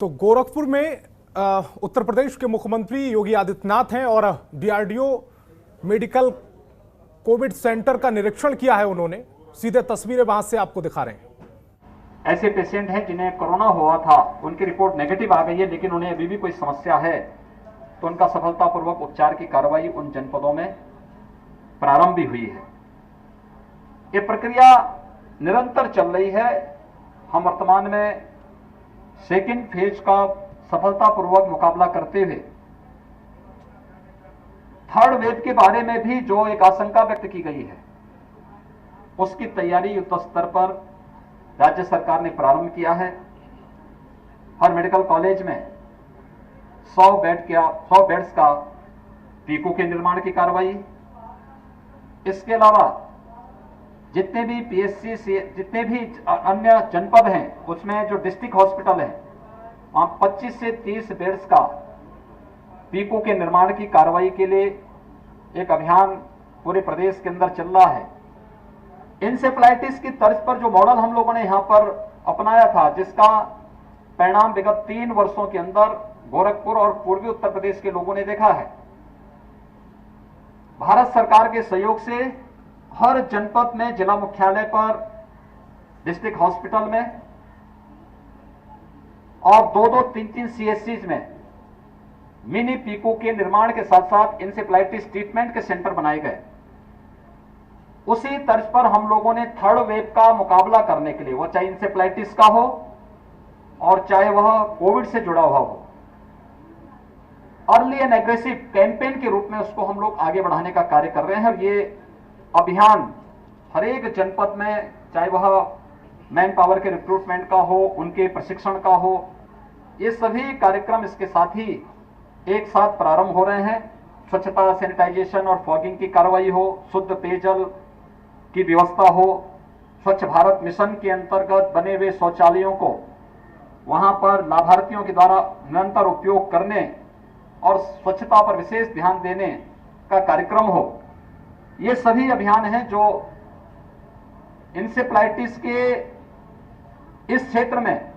तो गोरखपुर में उत्तर प्रदेश के मुख्यमंत्री योगी आदित्यनाथ हैं और डीआरडीओ मेडिकल कोविड सेंटर का निरीक्षण किया है उन्होंने। सीधे तस्वीरें वहां से आपको दिखा रहे हैं। ऐसे पेशेंट हैं जिन्हें कोरोना हुआ था, उनकी रिपोर्ट नेगेटिव आ गई है, लेकिन उन्हें अभी भी कोई समस्या है तो उनका सफलतापूर्वक उपचार की कार्रवाई उन जनपदों में प्रारंभ भी हुई है। ये प्रक्रिया निरंतर चल रही है। हम वर्तमान में सेकेंड फेज का सफलतापूर्वक मुकाबला करते हुए थर्ड वेव के बारे में भी जो एक आशंका व्यक्त की गई है, उसकी तैयारी युद्ध स्तर पर राज्य सरकार ने प्रारंभ किया है। हर मेडिकल कॉलेज में 100 बेड्स का पीकू के निर्माण की कार्रवाई। इसके अलावा जितने भी पीएचसी से जितने भी अन्य जनपद हैं, उसमें जो डिस्ट्रिक्ट हॉस्पिटल है, वहां 25 से 30 बेड्स का पीकू के निर्माण की कार्रवाई के लिए एक अभियान पूरे प्रदेश के अंदर चल रहा है। इंसेफ्लाइटिस की तर्ज पर जो मॉडल हम लोगों ने यहां पर अपनाया था, जिसका परिणाम विगत 3 वर्षों के अंदर गोरखपुर और पूर्वी उत्तर प्रदेश के लोगों ने देखा है। भारत सरकार के सहयोग से हर जनपद में, जिला मुख्यालय पर, डिस्ट्रिक्ट हॉस्पिटल में और 2-2, 3-3 सीएचसीज में मिनी पीको के निर्माण के साथ साथ इंसेफ्लाइटिस ट्रीटमेंट के सेंटर बनाए गए। उसी तर्ज पर हम लोगों ने थर्ड वेव का मुकाबला करने के लिए, वह चाहे इंसेफ्लाइटिस का हो और चाहे वह कोविड से जुड़ा हुआ हो, अर्ली एंड एग्रेसिव कैंपेन के रूप में उसको हम लोग आगे बढ़ाने का कार्य कर रहे हैं। और ये अभियान हर एक जनपद में, चाहे वह मैन पावर के रिक्रूटमेंट का हो, उनके प्रशिक्षण का हो, ये सभी कार्यक्रम इसके साथ ही एक साथ प्रारंभ हो रहे हैं। स्वच्छता, सैनिटाइजेशन और फॉगिंग की कार्रवाई हो, शुद्ध पेयजल की व्यवस्था हो, स्वच्छ भारत मिशन के अंतर्गत बने हुए शौचालयों को वहां पर लाभार्थियों के द्वारा निरंतर उपयोग करने और स्वच्छता पर विशेष ध्यान देने का कार्यक्रम हो। ये सभी अभियान हैं जो इंसेफ्लाइटिस के इस क्षेत्र में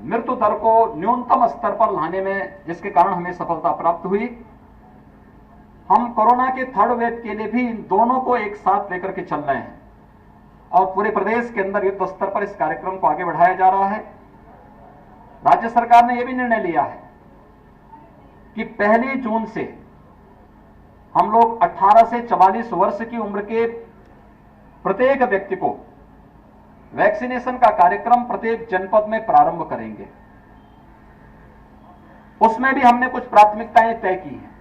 मृत्यु दर को न्यूनतम स्तर पर लाने में, जिसके कारण हमें सफलता प्राप्त हुई। हम कोरोना के थर्ड वेव के लिए भी इन दोनों को एक साथ लेकर के चल रहे हैं और पूरे प्रदेश के अंदर युद्ध स्तर पर इस कार्यक्रम को आगे बढ़ाया जा रहा है। राज्य सरकार ने यह भी निर्णय लिया है कि 1 जून से हम लोग 18 से 44 वर्ष की उम्र के प्रत्येक व्यक्ति को वैक्सीनेशन का कार्यक्रम प्रत्येक जनपद में प्रारंभ करेंगे। उसमें भी हमने कुछ प्राथमिकताएं तय की हैं।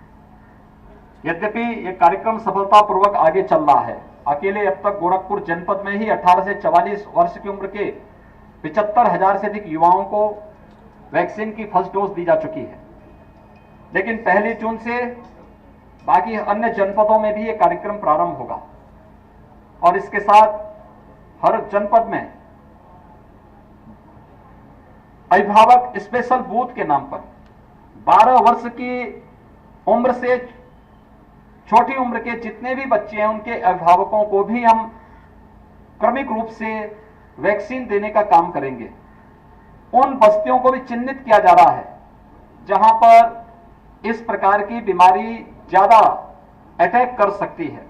यद्यपि यह कार्यक्रम सफलतापूर्वक आगे चल रहा है, अकेले अब तक गोरखपुर जनपद में ही 18 से 44 वर्ष की उम्र के 75,000 से अधिक युवाओं को वैक्सीन की फर्स्ट डोज दी जा चुकी है। लेकिन 1 जून से बाकी अन्य जनपदों में भी यह कार्यक्रम प्रारंभ होगा और इसके साथ हर जनपद में अभिभावक स्पेशल बूथ के नाम पर 12 वर्ष की उम्र से छोटी उम्र के जितने भी बच्चे हैं, उनके अभिभावकों को भी हम क्रमिक रूप से वैक्सीन देने का काम करेंगे। उन बस्तियों को भी चिन्हित किया जा रहा है जहां पर इस प्रकार की बीमारी ज्यादा अटैक कर सकती है,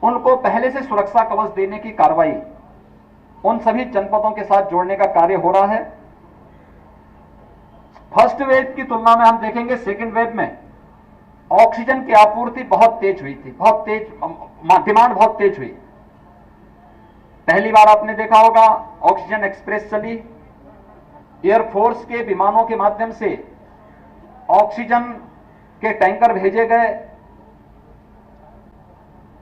उनको पहले से सुरक्षा कवच देने की कार्रवाई उन सभी जनपदों के साथ जोड़ने का कार्य हो रहा है। फर्स्ट वेव की तुलना में हम देखेंगे सेकेंड वेव में ऑक्सीजन की आपूर्ति बहुत तेज हुई थी, डिमांड बहुत तेज हुई। पहली बार आपने देखा होगा ऑक्सीजन एक्सप्रेस चली, एयरफोर्स के विमानों के माध्यम से ऑक्सीजन के टैंकर भेजे गए।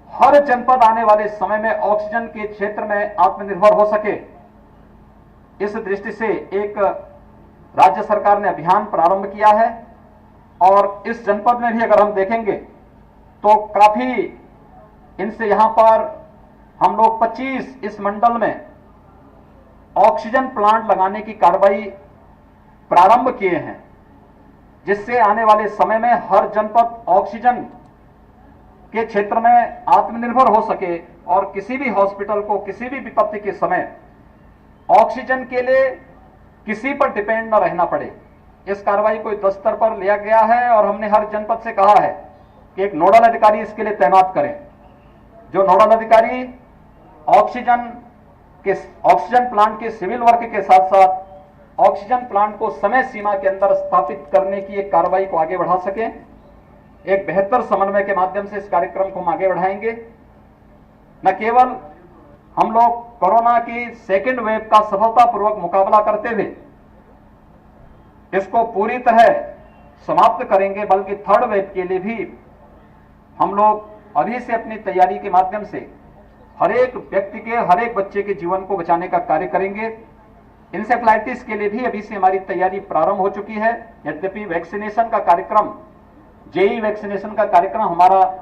हर जनपद आने वाले समय में ऑक्सीजन के क्षेत्र में आत्मनिर्भर हो सके, इस दृष्टि से एक राज्य सरकार ने अभियान प्रारंभ किया है। और इस जनपद में भी अगर हम देखेंगे तो काफी इनसे यहां पर हम लोग 25 इस मंडल में ऑक्सीजन प्लांट लगाने की कार्रवाई प्रारंभ किए हैं, जिससे आने वाले समय में हर जनपद ऑक्सीजन के क्षेत्र में आत्मनिर्भर हो सके और किसी भी हॉस्पिटल को किसी भी विपत्ति के समय ऑक्सीजन के लिए किसी पर डिपेंड न रहना पड़े। इस कार्रवाई को युद्ध स्तर पर लिया गया है और हमने हर जनपद से कहा है कि एक नोडल अधिकारी इसके लिए तैनात करें। जो नोडल अधिकारी ऑक्सीजन प्लांट के सिविल वर्क के साथ साथ ऑक्सीजन प्लांट को समय सीमा के अंदर स्थापित करने की एक कार्रवाई को आगे बढ़ा सकें। एक बेहतर समन्वय के माध्यम से इस कार्यक्रम को हम आगे बढ़ाएंगे। न केवल हम लोग कोरोना की सेकेंड वेव का सफलतापूर्वक मुकाबला करते हुए इसको पूरी तरह समाप्त करेंगे, बल्कि थर्ड वेव के लिए भी हम लोग अभी से अपनी तैयारी के माध्यम से हर एक व्यक्ति के, हर एक बच्चे के जीवन को बचाने का कार्य करेंगे। इंसेफ्लाइटिस के लिए भी अभी से हमारी तैयारी प्रारंभ हो चुकी है। यद्यपि वैक्सीनेशन का कार्यक्रम, जेई वैक्सीनेशन का कार्यक्रम हमारा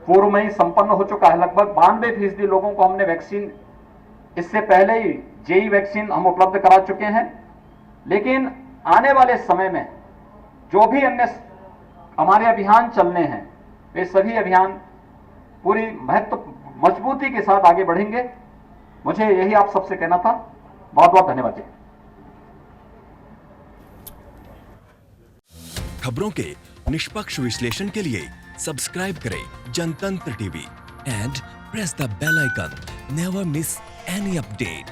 पूर्व में ही संपन्न हो चुका है। लगभग 92% लोगों को हमने वैक्सीन, इससे पहले ही जेई वैक्सीन हम उपलब्ध करा चुके हैं। लेकिन आने वाले समय में जो भी अन्य हमारे अभियान चलने हैं, वे सभी अभियान पूरी मजबूती के साथ आगे बढ़ेंगे। मुझे यही आप सबसे कहना था। बहुत बहुत धन्यवाद जी। खबरों के निष्पक्ष विश्लेषण के लिए सब्सक्राइब करें Jantantra TV and press the bell icon. Never miss any update.